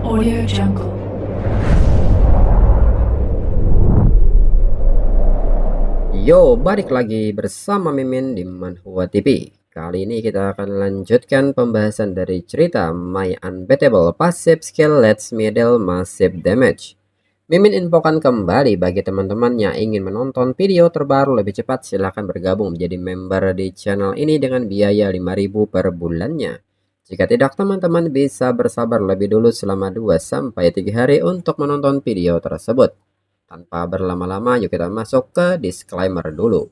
Audio Jungle. Yo, balik lagi bersama Mimin di Manhwa TV. Kali ini kita akan lanjutkan pembahasan dari cerita My Unbeatable Passive Skill Let's Middle Massive Damage. Mimin infokan kembali bagi teman-teman yang ingin menonton video terbaru lebih cepat, silahkan bergabung menjadi member di channel ini dengan biaya 5.000 per bulannya. Jika tidak, teman-teman bisa bersabar lebih dulu selama 2-3 hari untuk menonton video tersebut. Tanpa berlama-lama, yuk kita masuk ke disclaimer dulu.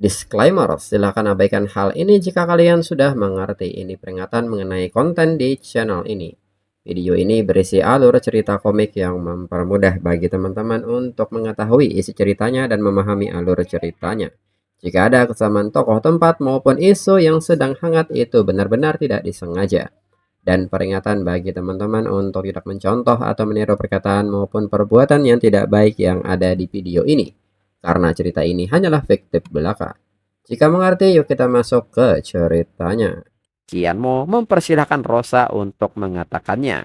Disclaimer, silahkan abaikan hal ini jika kalian sudah mengerti. Ini peringatan mengenai konten di channel ini. Video ini berisi alur cerita komik yang mempermudah bagi teman-teman untuk mengetahui isi ceritanya dan memahami alur ceritanya. Jika ada kesamaan tokoh, tempat, maupun isu yang sedang hangat, itu benar-benar tidak disengaja. Dan peringatan bagi teman-teman untuk tidak mencontoh atau meniru perkataan maupun perbuatan yang tidak baik yang ada di video ini, karena cerita ini hanyalah fiktif belaka. Jika mengerti, yuk kita masuk ke ceritanya. Kianmo mempersilahkan Rosa untuk mengatakannya.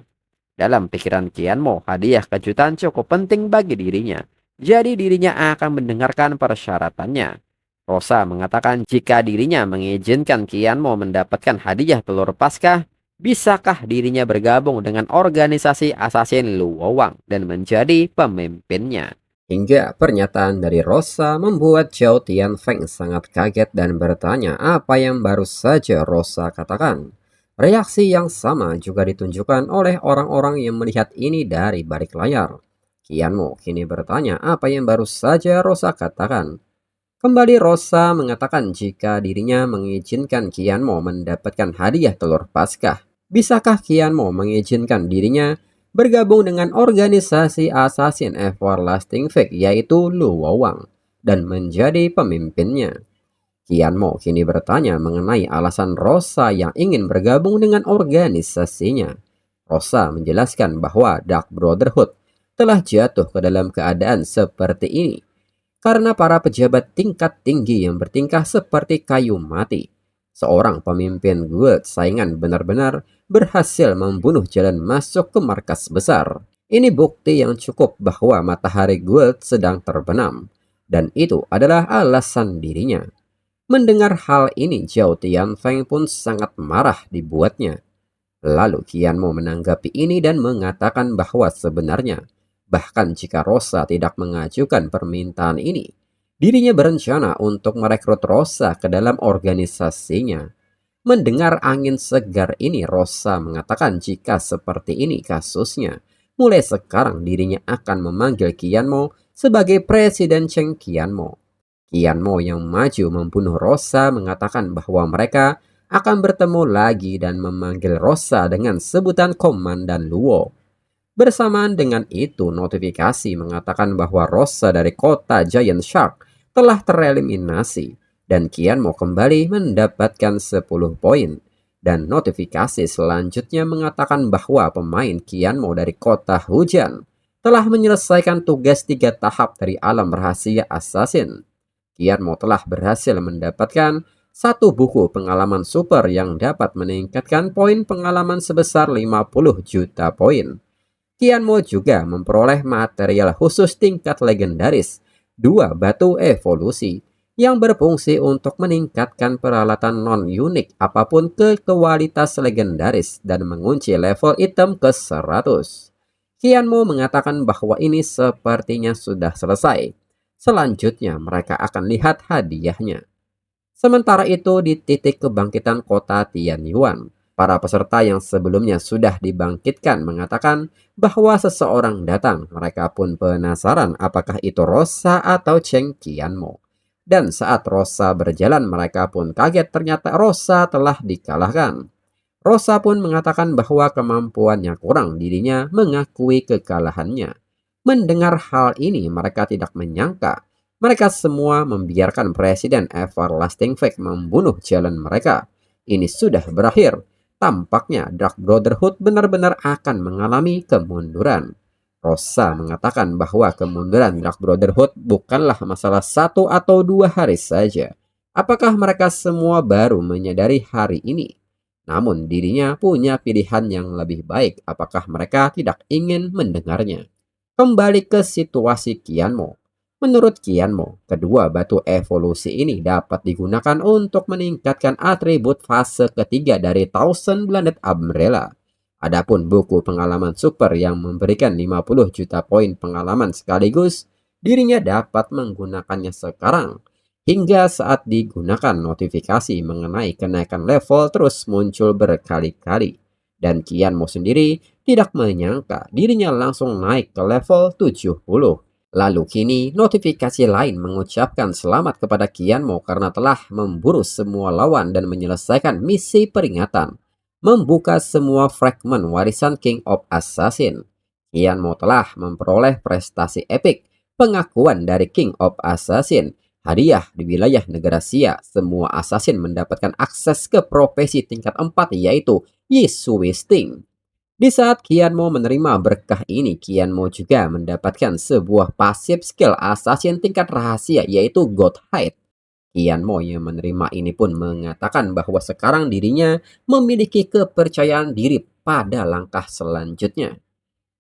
Dalam pikiran Kianmo, hadiah kejutan cukup penting bagi dirinya. Jadi dirinya akan mendengarkan persyaratannya. Rosa mengatakan jika dirinya mengizinkan Kianmo mendapatkan hadiah telur Paskah, bisakah dirinya bergabung dengan organisasi Assassin Luowang dan menjadi pemimpinnya. Hingga pernyataan dari Rosa membuat Zhao Tianfeng sangat kaget dan bertanya apa yang baru saja Rosa katakan. Reaksi yang sama juga ditunjukkan oleh orang-orang yang melihat ini dari balik layar. Qianmo kini bertanya apa yang baru saja Rosa katakan. Kembali Rosa mengatakan jika dirinya mengizinkan Qianmo mendapatkan hadiah telur Paskah, bisakah Qianmo mengizinkan dirinya bergabung dengan organisasi Assassin Everlasting Fake yaitu Luowang dan menjadi pemimpinnya? Qianmo kini bertanya mengenai alasan Rosa yang ingin bergabung dengan organisasinya. Rosa menjelaskan bahwa Dark Brotherhood telah jatuh ke dalam keadaan seperti ini karena para pejabat tingkat tinggi yang bertingkah seperti kayu mati. Seorang pemimpin guild saingan benar-benar berhasil membunuh jalan masuk ke markas besar. Ini bukti yang cukup bahwa matahari guild sedang terbenam, dan itu adalah alasan dirinya. Mendengar hal ini, Zhao Tianfeng pun sangat marah dibuatnya. Lalu Qianmo menanggapi ini dan mengatakan bahwa sebenarnya, bahkan jika Rosa tidak mengajukan permintaan ini, dirinya berencana untuk merekrut Rosa ke dalam organisasinya. Mendengar angin segar ini, Rosa mengatakan jika seperti ini kasusnya, mulai sekarang dirinya akan memanggil Qianmo sebagai Presiden Cheng Qianmo. Qianmo yang maju membunuh Rosa mengatakan bahwa mereka akan bertemu lagi dan memanggil Rosa dengan sebutan Komandan Luo. Bersamaan dengan itu, notifikasi mengatakan bahwa Rosa dari kota Giant Shark telah tereliminasi dan Qianmo kembali mendapatkan 10 poin. Dan notifikasi selanjutnya mengatakan bahwa pemain Qianmo dari kota hujan telah menyelesaikan tugas 3 tahap dari alam rahasia Assassin. Qianmo telah berhasil mendapatkan satu buku pengalaman super yang dapat meningkatkan poin pengalaman sebesar 50 juta poin. Qianmo juga memperoleh material khusus tingkat legendaris, 2 batu evolusi, yang berfungsi untuk meningkatkan peralatan non-unik apapun ke kualitas legendaris dan mengunci level item ke 100. Qianmo mengatakan bahwa ini sepertinya sudah selesai. Selanjutnya mereka akan lihat hadiahnya. Sementara itu di titik kebangkitan kota Tianyuan, para peserta yang sebelumnya sudah dibangkitkan mengatakan bahwa seseorang datang. Mereka pun penasaran apakah itu Rosa atau Cheng Qianmo. Dan saat Rosa berjalan mereka pun kaget ternyata Rosa telah dikalahkan. Rosa pun mengatakan bahwa kemampuannya kurang, dirinya mengakui kekalahannya. Mendengar hal ini mereka tidak menyangka. Mereka semua membiarkan Presiden Everlasting Fake membunuh jalan mereka. Ini sudah berakhir. Tampaknya Dark Brotherhood benar-benar akan mengalami kemunduran. Rosa mengatakan bahwa kemunduran Dark Brotherhood bukanlah masalah 1 atau 2 hari saja. Apakah mereka semua baru menyadari hari ini? Namun dirinya punya pilihan yang lebih baik, apakah mereka tidak ingin mendengarnya? Kembali ke situasi Qianmo. Menurut Qianmo, kedua batu evolusi ini dapat digunakan untuk meningkatkan atribut fase ketiga dari Thousand Blended Umbrella. Adapun buku pengalaman super yang memberikan 50 juta poin pengalaman sekaligus, dirinya dapat menggunakannya sekarang. Hingga saat digunakan, notifikasi mengenai kenaikan level terus muncul berkali-kali. Dan Qianmo sendiri tidak menyangka dirinya langsung naik ke level 70. Lalu kini notifikasi lain mengucapkan selamat kepada Qianmo karena telah memburu semua lawan dan menyelesaikan misi peringatan. Membuka semua fragmen warisan King of Assassin. Qianmo telah memperoleh prestasi epik, pengakuan dari King of Assassin, hadiah di wilayah negara Xia. Semua assassin mendapatkan akses ke profesi tingkat 4 yaitu Yisui Sting. Di saat Qianmo menerima berkah ini, Qianmo juga mendapatkan sebuah pasif skill assassin tingkat rahasia yaitu God Hide. Qianmo yang menerima ini pun mengatakan bahwa sekarang dirinya memiliki kepercayaan diri pada langkah selanjutnya.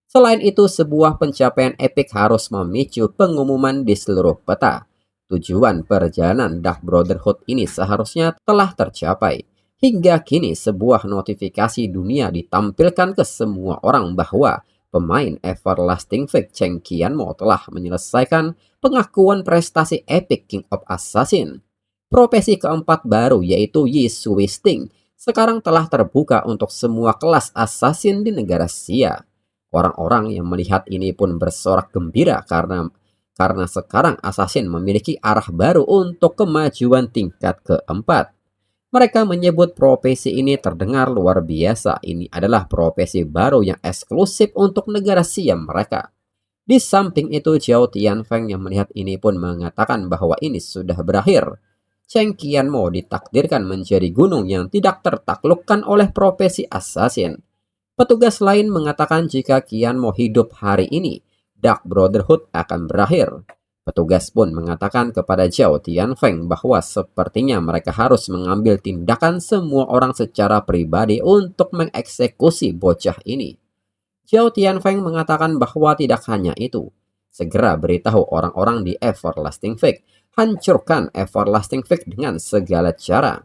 Selain itu, sebuah pencapaian epik harus memicu pengumuman di seluruh peta. Tujuan perjalanan Dark Brotherhood ini seharusnya telah tercapai. Hingga kini sebuah notifikasi dunia ditampilkan ke semua orang bahwa pemain Everlasting Fake Cheng Qianmo telah menyelesaikan pengakuan prestasi epic King of Assassin. Profesi keempat baru yaitu Yisui Sting sekarang telah terbuka untuk semua kelas assassin di negara Xia. Orang-orang yang melihat ini pun bersorak gembira karena sekarang assassin memiliki arah baru untuk kemajuan tingkat keempat. Mereka menyebut profesi ini terdengar luar biasa. Ini adalah profesi baru yang eksklusif untuk negara Siam mereka. Di samping itu, Zhao Tianfeng yang melihat ini pun mengatakan bahwa ini sudah berakhir. Cheng Qianmo ditakdirkan menjadi gunung yang tidak tertaklukkan oleh profesi assassin. Petugas lain mengatakan jika Qianmo hidup hari ini, Dark Brotherhood akan berakhir. Petugas pun mengatakan kepada Zhao Tianfeng bahwa sepertinya mereka harus mengambil tindakan semua orang secara pribadi untuk mengeksekusi bocah ini. Zhao Tianfeng mengatakan bahwa tidak hanya itu. Segera beritahu orang-orang di Everlasting Fake, hancurkan Everlasting Fake dengan segala cara.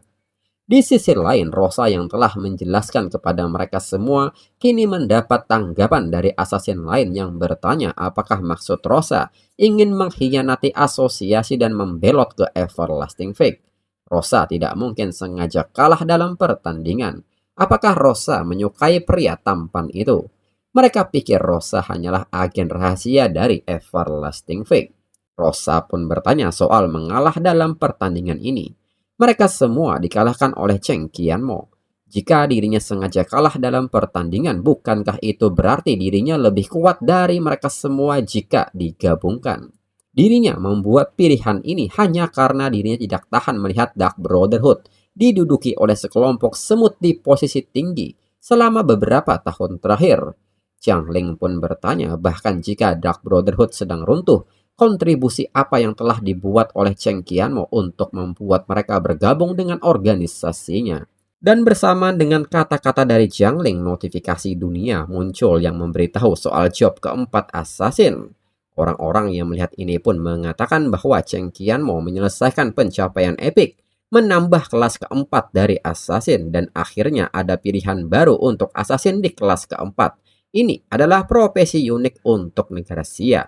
Di sisi lain, Rosa yang telah menjelaskan kepada mereka semua kini mendapat tanggapan dari assassin lain yang bertanya apakah maksud Rosa ingin mengkhianati asosiasi dan membelot ke Everlasting Fake. Rosa tidak mungkin sengaja kalah dalam pertandingan. Apakah Rosa menyukai pria tampan itu? Mereka pikir Rosa hanyalah agen rahasia dari Everlasting Fake. Rosa pun bertanya soal mengalah dalam pertandingan ini. Mereka semua dikalahkan oleh Cheng Qianmo. Jika dirinya sengaja kalah dalam pertandingan, bukankah itu berarti dirinya lebih kuat dari mereka semua jika digabungkan? Dirinya membuat pilihan ini hanya karena dirinya tidak tahan melihat Dark Brotherhood diduduki oleh sekelompok semut di posisi tinggi selama beberapa tahun terakhir. Jiang Ling pun bertanya bahkan jika Dark Brotherhood sedang runtuh, kontribusi apa yang telah dibuat oleh Cheng Qianmo untuk membuat mereka bergabung dengan organisasinya. Dan bersamaan dengan kata-kata dari Jiang Ling, notifikasi dunia muncul yang memberitahu soal job keempat assassin. Orang-orang yang melihat ini pun mengatakan bahwa Cheng Qianmo menyelesaikan pencapaian epik, menambah kelas keempat dari assassin, dan akhirnya ada pilihan baru untuk assassin di kelas keempat. Ini adalah profesi unik untuk negara Xia.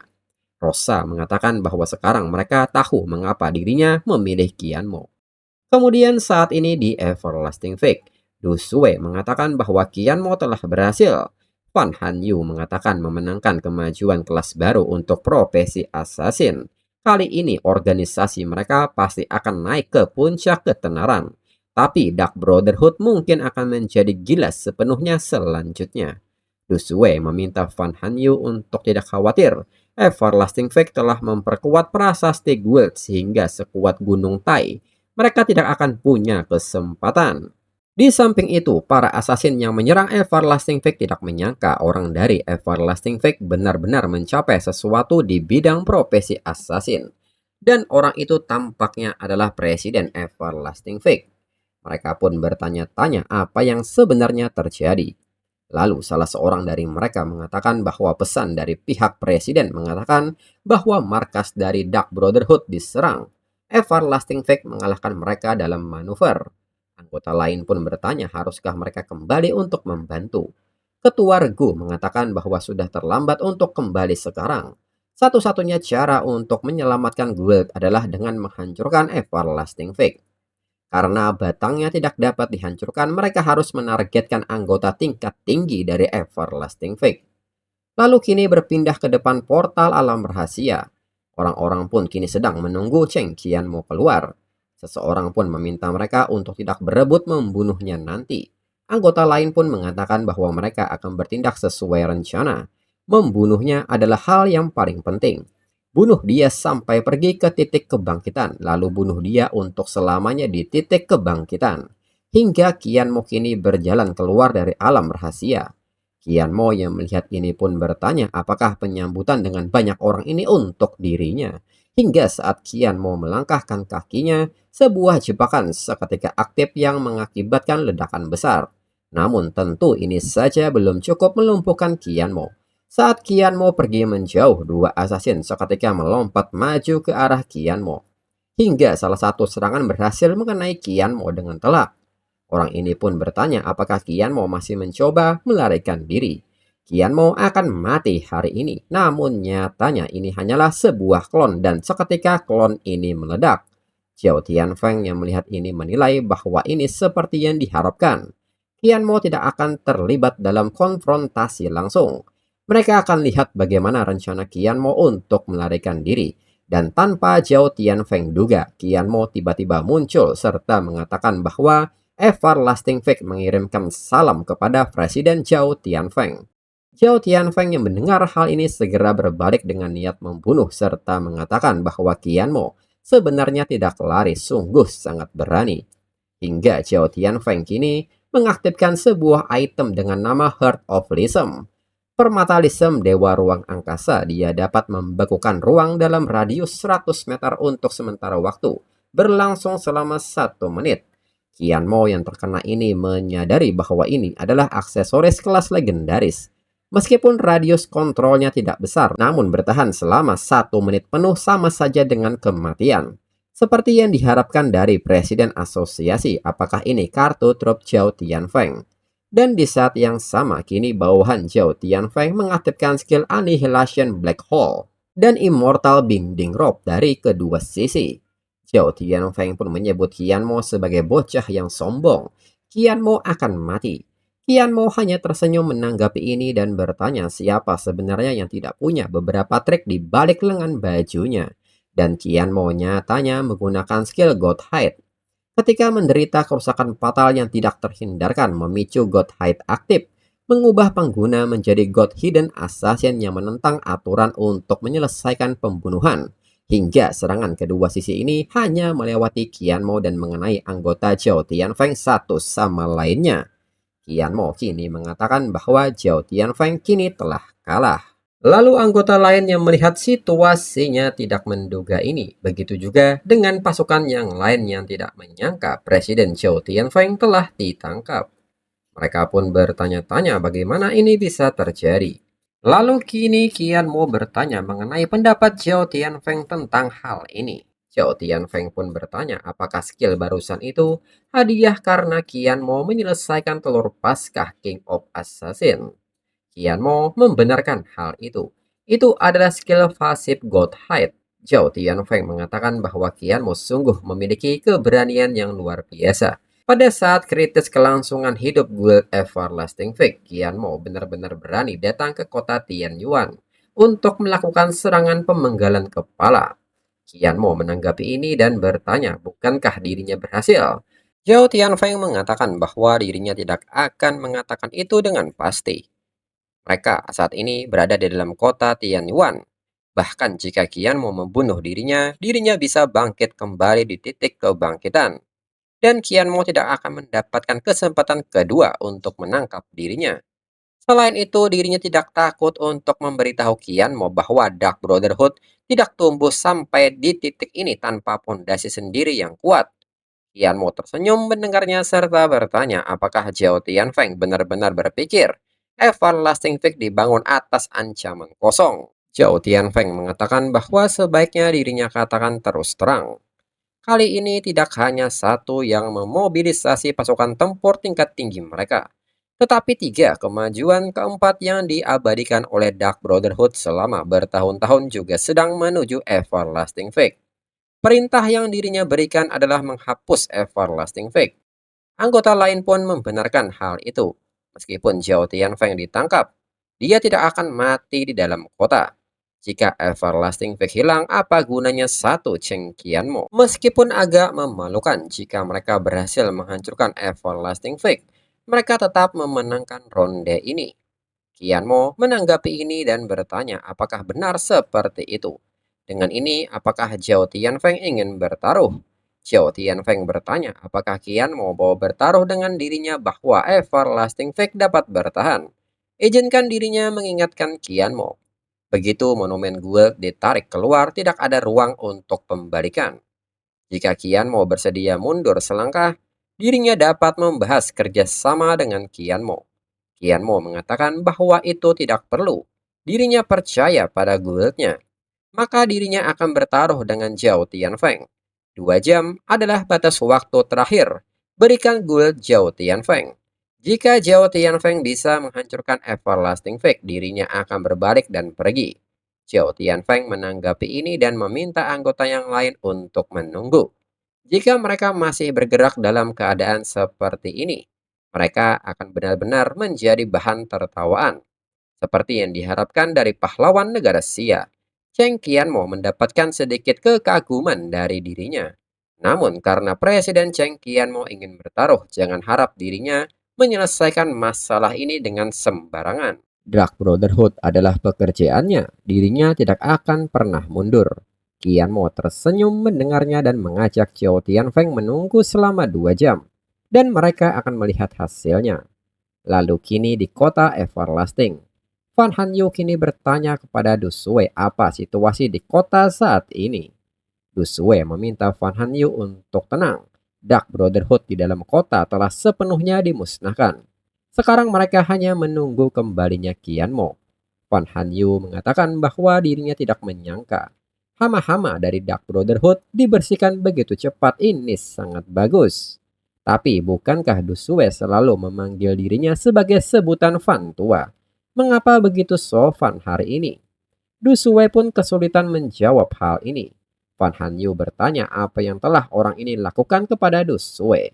Rosa mengatakan bahwa sekarang mereka tahu mengapa dirinya memilih Qianmo. Kemudian saat ini di Everlasting Fake, Du Shui mengatakan bahwa Qianmo telah berhasil. Fan Hanyu mengatakan memenangkan kemajuan kelas baru untuk profesi assassin. Kali ini organisasi mereka pasti akan naik ke puncak ketenaran. Tapi Dark Brotherhood mungkin akan menjadi gila sepenuhnya selanjutnya. Du Shui meminta Fan Hanyu untuk tidak khawatir. Everlasting Fake telah memperkuat prasasti guild sehingga sekuat gunung Tai. Mereka tidak akan punya kesempatan. Di samping itu, para assassin yang menyerang Everlasting Fake tidak menyangka orang dari Everlasting Fake benar-benar mencapai sesuatu di bidang profesi assassin. dan orang itu tampaknya adalah Presiden Everlasting Fake. Mereka pun bertanya-tanya apa yang sebenarnya terjadi. Lalu salah seorang dari mereka mengatakan bahwa pesan dari pihak presiden mengatakan bahwa markas dari Dark Brotherhood diserang. Everlasting Fake mengalahkan mereka dalam manuver. Anggota lain pun bertanya haruskah mereka kembali untuk membantu. Ketua Regu mengatakan bahwa sudah terlambat untuk kembali sekarang. Satu-satunya cara untuk menyelamatkan Guild adalah dengan menghancurkan Everlasting Fake. Karena batangnya tidak dapat dihancurkan, mereka harus menargetkan anggota tingkat tinggi dari Everlasting Fake. Lalu kini berpindah ke depan portal alam rahasia. Orang-orang pun kini sedang menunggu Cheng Qianmo keluar. Seseorang pun meminta mereka untuk tidak berebut membunuhnya nanti. Anggota lain pun mengatakan bahwa mereka akan bertindak sesuai rencana. Membunuhnya adalah hal yang paling penting. Bunuh dia sampai pergi ke titik kebangkitan, lalu bunuh dia untuk selamanya di titik kebangkitan. Hingga Qianmo kini berjalan keluar dari alam rahasia. Qianmo yang melihat ini pun bertanya apakah penyambutan dengan banyak orang ini untuk dirinya. Hingga saat Qianmo melangkahkan kakinya, sebuah jebakan seketika aktif yang mengakibatkan ledakan besar. Namun tentu ini saja belum cukup melumpuhkan Qianmo. Saat Qianmo pergi menjauh, dua assassin seketika melompat maju ke arah Qianmo. Hingga salah satu serangan berhasil mengenai Qianmo dengan telak. Orang ini pun bertanya apakah Qianmo masih mencoba melarikan diri. Qianmo akan mati hari ini, namun nyatanya ini hanyalah sebuah klon dan seketika klon ini meledak. Xiao Tianfeng yang melihat ini menilai bahwa ini seperti yang diharapkan. Qianmo tidak akan terlibat dalam konfrontasi langsung. Mereka akan lihat bagaimana rencana Qianmo untuk melarikan diri. Dan tanpa Xiao Tianfeng duga, Qianmo tiba-tiba muncul serta mengatakan bahwa Everlasting Fake mengirimkan salam kepada Presiden Zhao Tianfeng. Zhao Tianfeng yang mendengar hal ini segera berbalik dengan niat membunuh serta mengatakan bahwa Qianmo sebenarnya tidak lari, sungguh sangat berani. Hingga Zhao Tianfeng kini mengaktifkan sebuah item dengan nama Heart of Lism. Permata Lism Dewa Ruang Angkasa, dia dapat membekukan ruang dalam radius 100 meter untuk sementara waktu, berlangsung selama 1 menit. Qianmo yang terkena ini menyadari bahwa ini adalah aksesoris kelas legendaris. Meskipun radius kontrolnya tidak besar, namun bertahan selama 1 menit penuh sama saja dengan kematian. Seperti yang diharapkan dari Presiden Asosiasi, apakah ini kartu trup Zhao Tianfeng? Dan di saat yang sama, kini bawahan Zhao Tianfeng mengaktifkan skill Annihilation Black Hole dan Immortal Binding Rope dari kedua sisi. Xiao Tianfeng pun menyebut Qianmo sebagai bocah yang sombong. Qianmo akan mati. Qianmo hanya tersenyum menanggapi ini dan bertanya siapa sebenarnya yang tidak punya beberapa trik di balik lengan bajunya. Dan Qianmo nyatanya menggunakan skill God Hide. Ketika menderita kerusakan fatal yang tidak terhindarkan memicu God Hide aktif, mengubah pengguna menjadi God Hidden Assassin yang menentang aturan untuk menyelesaikan pembunuhan. Hingga serangan kedua sisi ini hanya melewati Qianmo dan mengenai anggota Zhao Tianfeng satu sama lainnya. Qianmo kini mengatakan bahwa Zhao Tianfeng kini telah kalah. Lalu anggota lain yang melihat situasinya tidak menduga ini. Begitu juga dengan pasukan yang lain yang tidak menyangka Presiden Zhao Tianfeng telah ditangkap. Mereka pun bertanya-tanya bagaimana ini bisa terjadi. Lalu kini Qianmo bertanya mengenai pendapat Zhao Tianfeng tentang hal ini. Zhao Tianfeng pun bertanya apakah skill barusan itu hadiah karena Qianmo menyelesaikan telur Paskah King of Assassin. Qianmo membenarkan hal itu. Itu adalah skill pasif God Hide. Zhao Tianfeng mengatakan bahwa Qianmo sungguh memiliki keberanian yang luar biasa. Pada saat kritis kelangsungan hidup Guild Everlasting Fake, Qianmo benar-benar berani datang ke kota Tianyuan untuk melakukan serangan pemenggalan kepala. Qianmo menanggapi ini dan bertanya, bukankah dirinya berhasil? Zhao Tianfeng mengatakan bahwa dirinya tidak akan mengatakan itu dengan pasti. Mereka saat ini berada di dalam kota Tianyuan. Bahkan jika Qian mau membunuh dirinya, dirinya bisa bangkit kembali di titik kebangkitan. Dan Qian Mo tidak akan mendapatkan kesempatan kedua untuk menangkap dirinya. Selain itu, dirinya tidak takut untuk memberitahu Kianmo bahwa Dark Brotherhood tidak tumbuh sampai di titik ini tanpa pondasi sendiri yang kuat. Kianmo tersenyum mendengarnya serta bertanya apakah Zhao Tianfeng benar-benar berpikir Everlasting Fig dibangun atas ancaman kosong. Zhao Tianfeng mengatakan bahwa sebaiknya dirinya katakan terus terang. Kali ini tidak hanya satu yang memobilisasi pasukan tempur tingkat tinggi mereka, tetapi tiga kemajuan keempat yang diabadikan oleh Dark Brotherhood selama bertahun-tahun juga sedang menuju Everlasting Fig. Perintah yang dirinya berikan adalah menghapus Everlasting Fig. Anggota lain pun membenarkan hal itu. Meskipun Zhao Tianfeng ditangkap, dia tidak akan mati di dalam kota. Jika Everlasting Fig hilang, apa gunanya satu Cheng Qianmo? Meskipun agak memalukan jika mereka berhasil menghancurkan Everlasting Fig, mereka tetap memenangkan ronde ini. Qianmo menanggapi ini dan bertanya apakah benar seperti itu. Dengan ini, apakah Zhao Tianfeng ingin bertaruh? Zhao Tianfeng bertanya apakah Qianmo mau bertaruh dengan dirinya bahwa Everlasting Fake dapat bertahan. Izinkan dirinya mengingatkan Qianmo. Begitu monumen Guild ditarik keluar, tidak ada ruang untuk pembalikan. Jika Qianmo bersedia mundur selangkah, dirinya dapat membahas kerjasama dengan Qianmo. Qianmo mengatakan bahwa itu tidak perlu. Dirinya percaya pada guildnya. Maka dirinya akan bertaruh dengan Zhao Tianfeng. 2 jam adalah batas waktu terakhir. Berikan guild Zhao Tianfeng. Jika Zhao Tianfeng bisa menghancurkan Everlasting Fake, dirinya akan berbalik dan pergi. Zhao Tianfeng menanggapi ini dan meminta anggota yang lain untuk menunggu. Jika mereka masih bergerak dalam keadaan seperti ini, mereka akan benar-benar menjadi bahan tertawaan, seperti yang diharapkan dari pahlawan negara Xia. Cheng Qianmo mendapatkan sedikit kekaguman dari dirinya. Namun karena Presiden Cheng Qianmo ingin bertaruh, jangan harap dirinya menyelesaikan masalah ini dengan sembarangan. Dark Brotherhood adalah pekerjaannya, dirinya tidak akan pernah mundur. Qianmo tersenyum mendengarnya dan mengajak Xiao Tianfeng menunggu selama 2 jam. Dan mereka akan melihat hasilnya. Lalu kini di kota Everlasting, Fan Hanyu kini bertanya kepada Du Shui apa situasi di kota saat ini. Du Shui meminta Fan Hanyu untuk tenang. Dark Brotherhood di dalam kota telah sepenuhnya dimusnahkan. Sekarang mereka hanya menunggu kembalinya Qianmo. Fan Hanyu mengatakan bahwa dirinya tidak menyangka hama-hama dari Dark Brotherhood dibersihkan begitu cepat. Ini sangat bagus. Tapi bukankah Du Shui selalu memanggil dirinya sebagai sebutan Fan tua? Mengapa begitu sopan hari ini? Du Shui pun kesulitan menjawab hal ini. Fan Hanyu bertanya apa yang telah orang ini lakukan kepada Du Shui.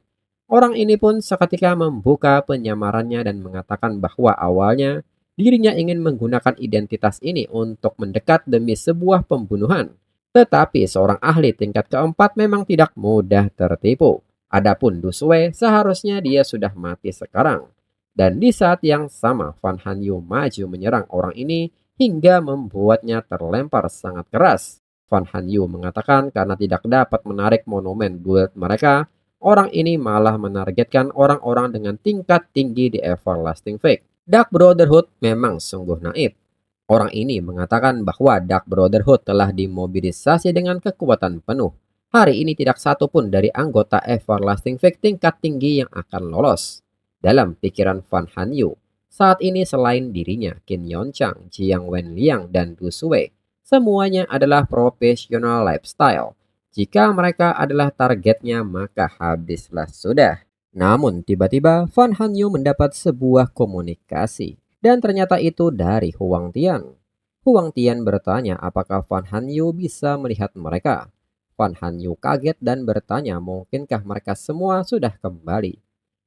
Orang ini pun seketika membuka penyamarannya dan mengatakan bahwa awalnya dirinya ingin menggunakan identitas ini untuk mendekat demi sebuah pembunuhan. Tetapi seorang ahli tingkat keempat memang tidak mudah tertipu. Adapun Du Shui seharusnya dia sudah mati sekarang. Dan di saat yang sama Fan Hanyu maju menyerang orang ini hingga membuatnya terlempar sangat keras. Fan Hanyu mengatakan karena tidak dapat menarik monumen guild mereka, orang ini malah menargetkan orang-orang dengan tingkat tinggi di Everlasting Fake. Dark Brotherhood memang sungguh naif. Orang ini mengatakan bahwa Dark Brotherhood telah dimobilisasi dengan kekuatan penuh. Hari ini tidak satu pun dari anggota Everlasting Fake tingkat tinggi yang akan lolos. Dalam pikiran Fan Hanyu, saat ini selain dirinya, Qin Yonchang, Jiang Wenliang, dan Du Shui, semuanya adalah profesional lifestyle. Jika mereka adalah targetnya, maka habislah sudah. Namun tiba-tiba Fan Hanyu mendapat sebuah komunikasi. Dan ternyata itu dari Huang Tian. Huang Tian bertanya apakah Fan Hanyu bisa melihat mereka. Fan Hanyu kaget dan bertanya mungkinkah mereka semua sudah kembali.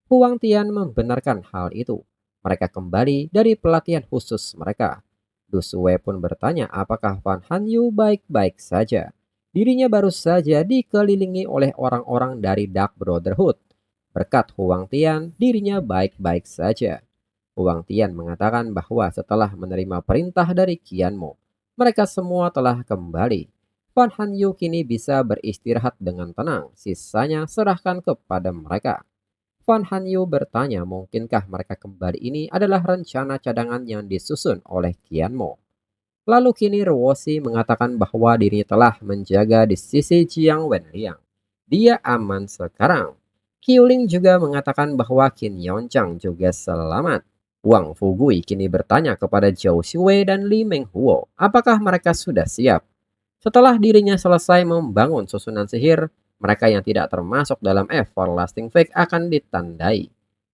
Huang Tian membenarkan hal itu. Mereka kembali dari pelatihan khusus mereka. Du Shui pun bertanya apakah Fan Hanyu baik-baik saja. Dirinya baru saja dikelilingi oleh orang-orang dari Dark Brotherhood. Berkat Huang Tian, dirinya baik-baik saja. Huang Tian mengatakan bahwa setelah menerima perintah dari Qianmo, mereka semua telah kembali. Fan Hanyu kini bisa beristirahat dengan tenang, sisanya serahkan kepada mereka. Fan Hanyu bertanya mungkinkah mereka kembali ini adalah rencana cadangan yang disusun oleh Qianmo. Lalu kini Ruoshi mengatakan bahwa dirinya telah menjaga di sisi Jiang Wenliang. Dia aman sekarang. Qiuling juga mengatakan bahwa Qin Yongchang juga selamat. Wang Fugui kini bertanya kepada Zhou Xue dan Li Menghuo, apakah mereka sudah siap. Setelah dirinya selesai membangun susunan sihir, mereka yang tidak termasuk dalam Everlasting Fake akan ditandai.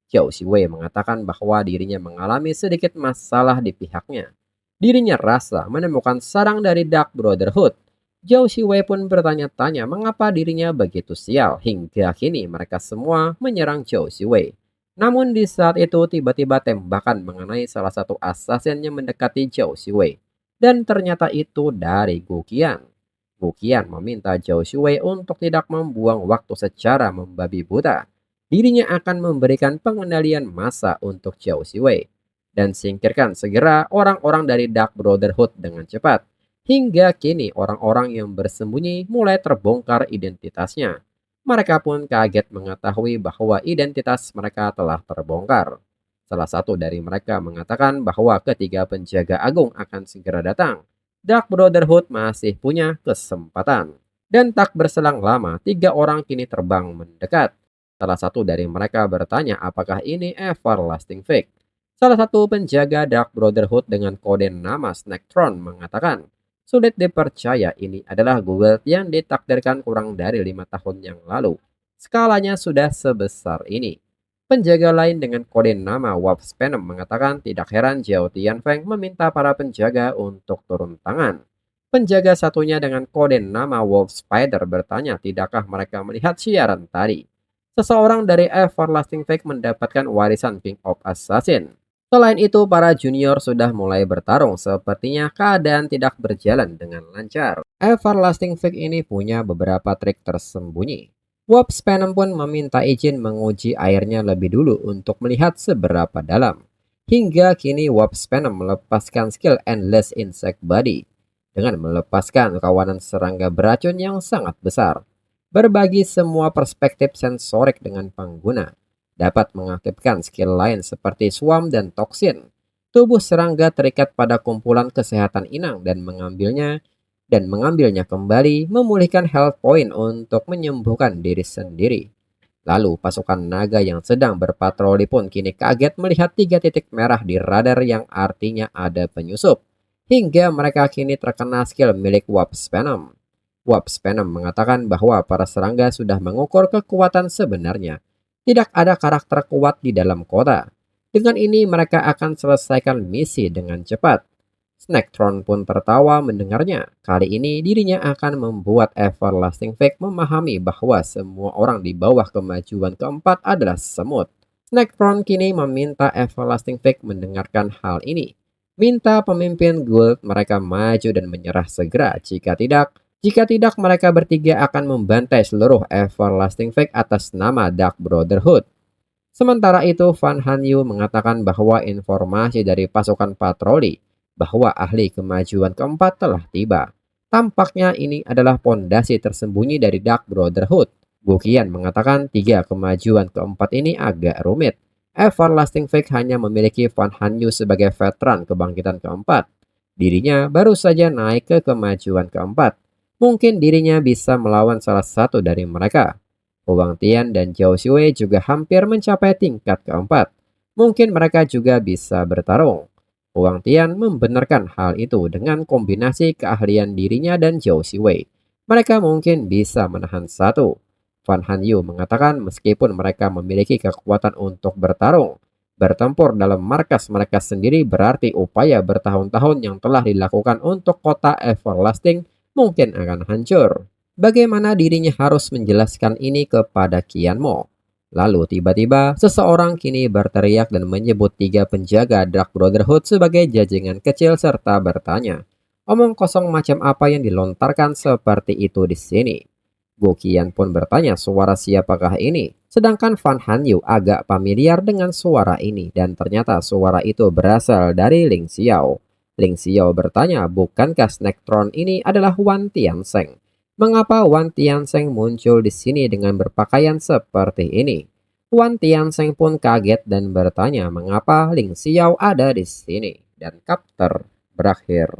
Zhou Xue mengatakan bahwa dirinya mengalami sedikit masalah di pihaknya. Dirinya rasa menemukan sarang dari Dark Brotherhood. Zhou Xue pun bertanya-tanya mengapa dirinya begitu sial hingga kini mereka semua menyerang Zhou Xue. Namun di saat itu tiba-tiba tembakan mengenai salah satu assassin yang mendekati Zhou Xue. Dan ternyata itu dari Gu Qian. Gu Qian meminta Zhou Xue untuk tidak membuang waktu secara membabi buta. Dirinya akan memberikan pengendalian massa untuk Zhou Xue dan singkirkan segera orang-orang dari Dark Brotherhood dengan cepat. Hingga kini orang-orang yang bersembunyi mulai terbongkar identitasnya. Mereka pun kaget mengetahui bahwa identitas mereka telah terbongkar. Salah satu dari mereka mengatakan bahwa ketiga penjaga agung akan segera datang. Dark Brotherhood masih punya kesempatan. Dan tak berselang lama, tiga orang kini terbang mendekat. Salah satu dari mereka bertanya apakah ini Everlasting Fake. Salah satu penjaga Dark Brotherhood dengan kode nama Snacktron mengatakan, sulit dipercaya ini adalah Google yang ditakdirkan kurang dari 5 tahun yang lalu. Skalanya sudah sebesar ini. Penjaga lain dengan kode nama Warp Venom mengatakan tidak heran Jiao Tianfeng meminta para penjaga untuk turun tangan. Penjaga satunya dengan kode nama Wolf Spider bertanya tidakkah mereka melihat siaran tadi. Seseorang dari Everlasting Fake mendapatkan warisan King of Assassin. Selain itu, para junior sudah mulai bertarung, sepertinya keadaan tidak berjalan dengan lancar. Everlasting Fake ini punya beberapa trik tersembunyi. Warp Venom pun meminta izin menguji airnya lebih dulu untuk melihat seberapa dalam. Hingga kini Warp Venom melepaskan skill Endless Insect Body dengan melepaskan kawanan serangga beracun yang sangat besar. Berbagi semua perspektif sensorik dengan pengguna dapat mengaktifkan skill lain seperti Swarm dan Toxin. Tubuh serangga terikat pada kumpulan kesehatan inang dan mengambilnya kembali, memulihkan health point untuk menyembuhkan diri sendiri. Lalu pasukan naga yang sedang berpatroli pun kini kaget melihat 3 titik merah di radar yang artinya ada penyusup. Hingga mereka kini terkena skill milik Warp Venom. Warp Venom mengatakan bahwa para serangga sudah mengukur kekuatan sebenarnya. Tidak ada karakter kuat di dalam kota. Dengan ini mereka akan selesaikan misi dengan cepat. Snacktron pun tertawa mendengarnya. Kali ini dirinya akan membuat Everlasting Fake memahami bahwa semua orang di bawah kemajuan keempat adalah semut. Snacktron kini meminta Everlasting Fake mendengarkan hal ini. Minta pemimpin guild mereka maju dan menyerah segera. Jika tidak mereka bertiga akan membantai seluruh Everlasting Fake atas nama Dark Brotherhood. Sementara itu, Fan Hanyu mengatakan bahwa informasi dari pasukan patroli bahwa ahli kemajuan keempat telah tiba. Tampaknya ini adalah pondasi tersembunyi dari Dark Brotherhood. Gu Qian mengatakan 3 kemajuan keempat ini agak rumit. Everlasting Fake hanya memiliki Fan Hanyu sebagai veteran kebangkitan keempat. Dirinya baru saja naik ke kemajuan keempat. Mungkin dirinya bisa melawan salah satu dari mereka. Huang Tian dan Zhou Xue juga hampir mencapai tingkat keempat. Mungkin mereka juga bisa bertarung. Huang Tian membenarkan hal itu dengan kombinasi keahlian dirinya dan Zhou Xue. Mereka mungkin bisa menahan satu. Fan Hanyu mengatakan meskipun mereka memiliki kekuatan untuk bertarung, bertempur dalam markas mereka sendiri berarti upaya bertahun-tahun yang telah dilakukan untuk kota Everlasting mungkin akan hancur. Bagaimana dirinya harus menjelaskan ini kepada Qianmo? Lalu tiba-tiba seseorang kini berteriak dan menyebut 3 penjaga Dark Brotherhood sebagai jajingan kecil serta bertanya, omong kosong macam apa yang dilontarkan seperti itu di sini? Gu Qian pun bertanya suara siapakah ini? Sedangkan Fan Hanyu agak familiar dengan suara ini dan ternyata suara itu berasal dari Ling Xiao. Ling Xiao bertanya, bukankah Snacktron ini adalah Wan Tiansheng? Mengapa Wan Tiansheng muncul di sini dengan berpakaian seperti ini? Huan Tiansheng pun kaget dan bertanya mengapa Ling Xiao ada di sini. Dan chapter berakhir.